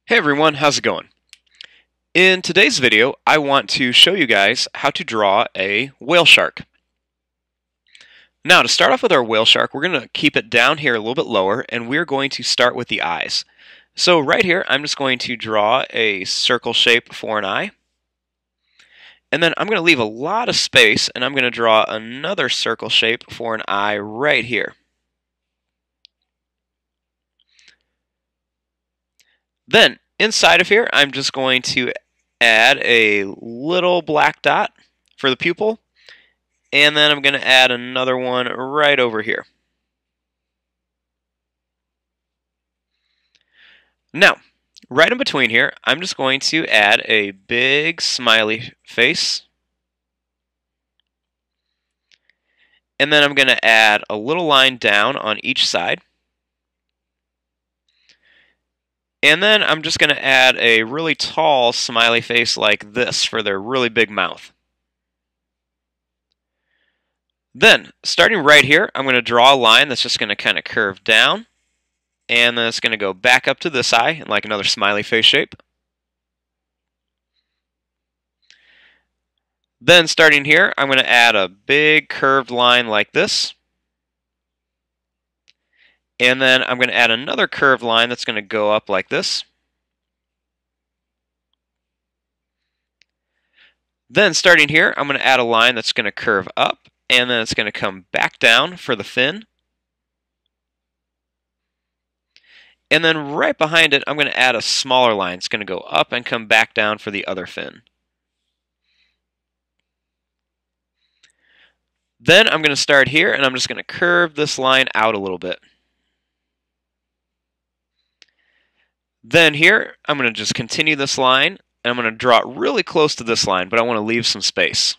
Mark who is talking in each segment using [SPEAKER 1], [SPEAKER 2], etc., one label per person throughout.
[SPEAKER 1] Hey everyone, how's it going? In today's video, I want to show you guys how to draw a whale shark. Now, to start off with our whale shark, we're going to keep it down here a little bit lower, and we're going to start with the eyes. So right here, I'm just going to draw a circle shape for an eye. And then I'm going to leave a lot of space, and I'm going to draw another circle shape for an eye right here. Then, inside of here, I'm just going to add a little black dot for the pupil, and then I'm going to add another one right over here. Now, right in between here, I'm just going to add a big smiley face, and then I'm going to add a little line down on each side. And then I'm just going to add a really tall smiley face like this for their really big mouth. Then, starting right here, I'm going to draw a line that's just going to kind of curve down, and then it's going to go back up to this eye in like another smiley face shape. Then, starting here, I'm going to add a big curved line like this. And then I'm going to add another curved line that's going to go up like this. Then starting here, I'm going to add a line that's going to curve up, and then it's going to come back down for the fin. And then right behind it, I'm going to add a smaller line. It's going to go up and come back down for the other fin. Then I'm going to start here, and I'm just going to curve this line out a little bit. Then here, I'm going to just continue this line, and I'm going to draw it really close to this line, but I want to leave some space.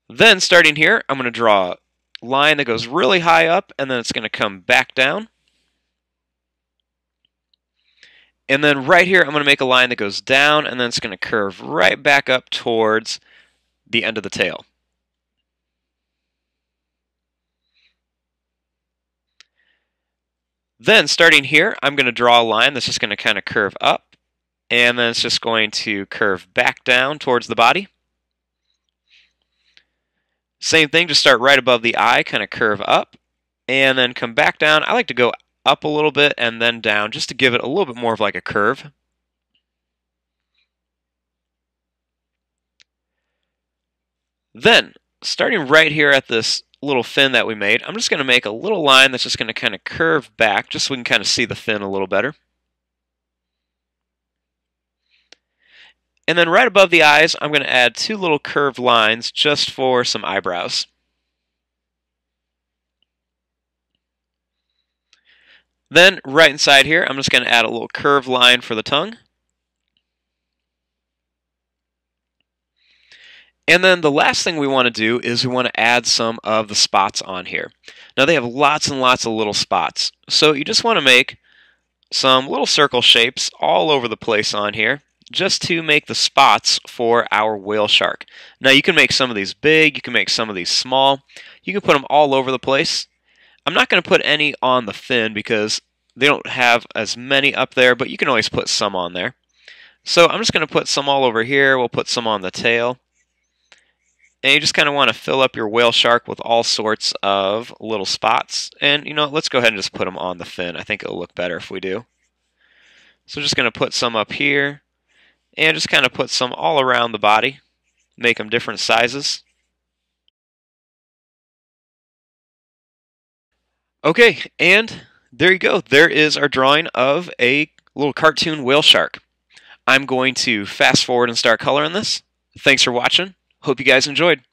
[SPEAKER 1] Then, starting here, I'm going to draw a line that goes really high up, and then it's going to come back down. And then right here, I'm going to make a line that goes down, and then it's going to curve right back up towards the end of the tail. Then, starting here, I'm going to draw a line that's just going to kind of curve up, and then it's just going to curve back down towards the body. Same thing, just start right above the eye, kind of curve up, and then come back down. I like to go up a little bit and then down, just to give it a little bit more of like a curve. Then, starting right here at this little fin that we made, I'm just going to make a little line that's just going to kind of curve back, just so we can kind of see the fin a little better. And then right above the eyes, I'm going to add two little curved lines just for some eyebrows. Then right inside here, I'm just going to add a little curved line for the tongue. And then the last thing we want to do is we want to add some of the spots on here. Now they have lots and lots of little spots. So you just want to make some little circle shapes all over the place on here, just to make the spots for our whale shark. Now you can make some of these big, you can make some of these small, you can put them all over the place. I'm not going to put any on the fin because they don't have as many up there, but you can always put some on there. So I'm just going to put some all over here, we'll put some on the tail. And you just kind of want to fill up your whale shark with all sorts of little spots. And you know, let's go ahead and just put them on the fin. I think it'll look better if we do. So just going to put some up here, and just kind of put some all around the body, make them different sizes. Okay, and there you go. There is our drawing of a little cartoon whale shark. I'm going to fast forward and start coloring this. Thanks for watching. Hope you guys enjoyed.